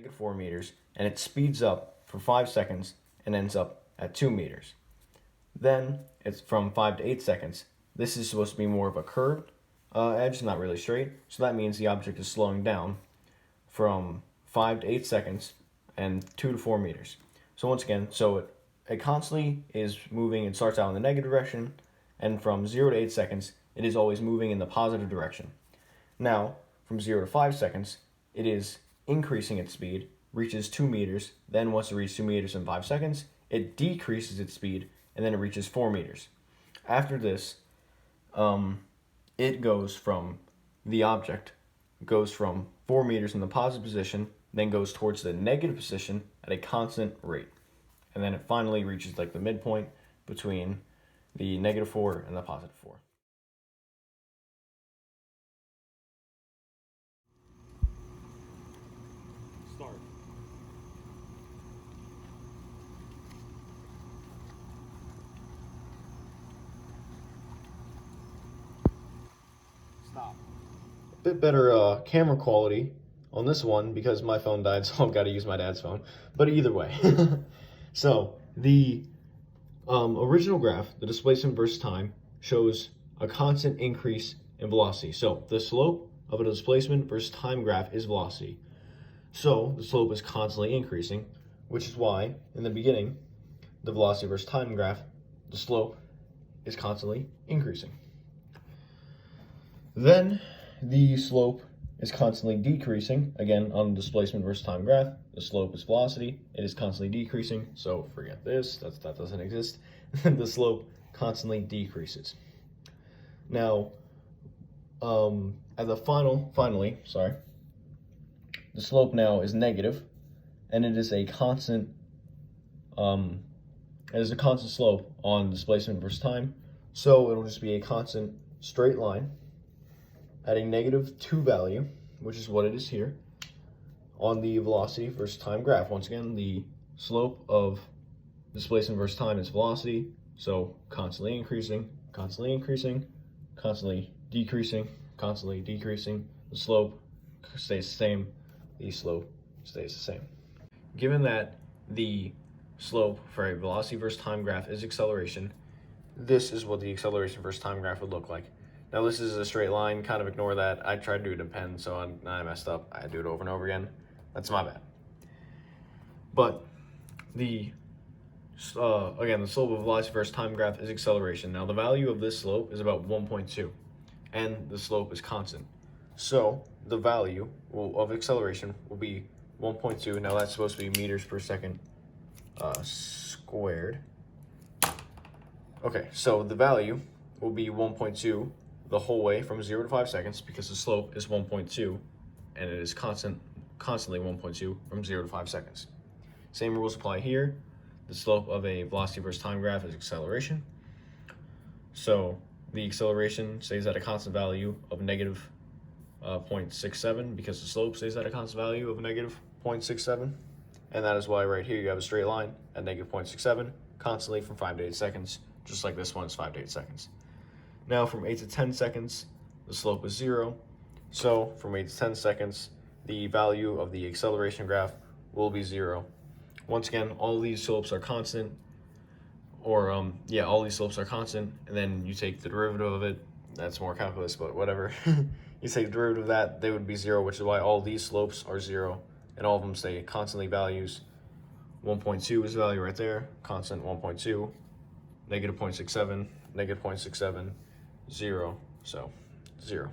-4 meters, and it speeds up for 5 seconds and ends up at 2 meters. Then it's from 5 to 8 seconds. This is supposed to be more of a curved edge, not really straight. So that means the object is slowing down from 5 to 8 seconds and 2 to 4 meters. So once again, it constantly is moving. It starts out in the negative direction, and from 0 to 8 seconds, it is always moving in the positive direction. Now, from 0 to 5 seconds, it is increasing its speed, reaches 2 meters, then once it reaches 2 meters in 5 seconds, it decreases its speed, and then it reaches 4 meters. After this, the object goes from 4 meters in the positive position, then goes towards the negative position at a constant rate. And then it finally reaches like the midpoint between the -4 and the +4. Start. Stop. Bit better camera quality on this one because my phone died, so I've got to use my dad's phone. But either way, so the original graph, the displacement versus time, shows a constant increase in velocity. So the slope of a displacement versus time graph is velocity. So the slope is constantly increasing, which is why in the beginning, the velocity versus time graph, the slope is constantly increasing. Then the slope is constantly decreasing. Again, on the displacement versus time graph, the slope is velocity. It is constantly decreasing, so forget this, that doesn't exist. The slope constantly decreases. Now, finally, the slope now is negative, and it is a constant, slope on displacement versus time, so it'll just be a constant straight line at a -2 value, which is what it is here, on the velocity versus time graph. Once again, the slope of displacement versus time is velocity, so constantly increasing, constantly increasing, constantly decreasing, constantly decreasing. The slope stays the same, the slope stays the same. Given that the slope for a velocity versus time graph is acceleration, this is what the acceleration versus time graph would look like. Now this is a straight line, kind of ignore that. I tried to do it in pen, so I messed up. I had to do it over and over again. That's my bad. But again, the slope of velocity versus time graph is acceleration. Now the value of this slope is about 1.2, and the slope is constant. So the value of acceleration will be 1.2. Now that's supposed to be meters per second squared. Okay, so the value will be 1.2 the whole way from 0 to 5 seconds because the slope is 1.2 and it is constantly 1.2 from 0 to 5 seconds. Same rules apply here. The slope of a velocity versus time graph is acceleration. So the acceleration stays at a constant value of -0.67 because the slope stays at a constant value of -0.67. And that is why right here you have a straight line at -0.67 constantly from 5 to 8 seconds, just like this one is 5 to 8 seconds. Now from 8 to 10 seconds, the slope is 0. So from 8 to 10 seconds, the value of the acceleration graph will be 0. Once again, all these slopes are constant, all these slopes are constant, and then you take the derivative of it. That's more calculus, but whatever. You take the derivative of that, they would be 0, which is why all these slopes are 0, and all of them stay constantly values. 1.2 is the value right there, constant 1.2, -0.67, -0.67, 0, so 0.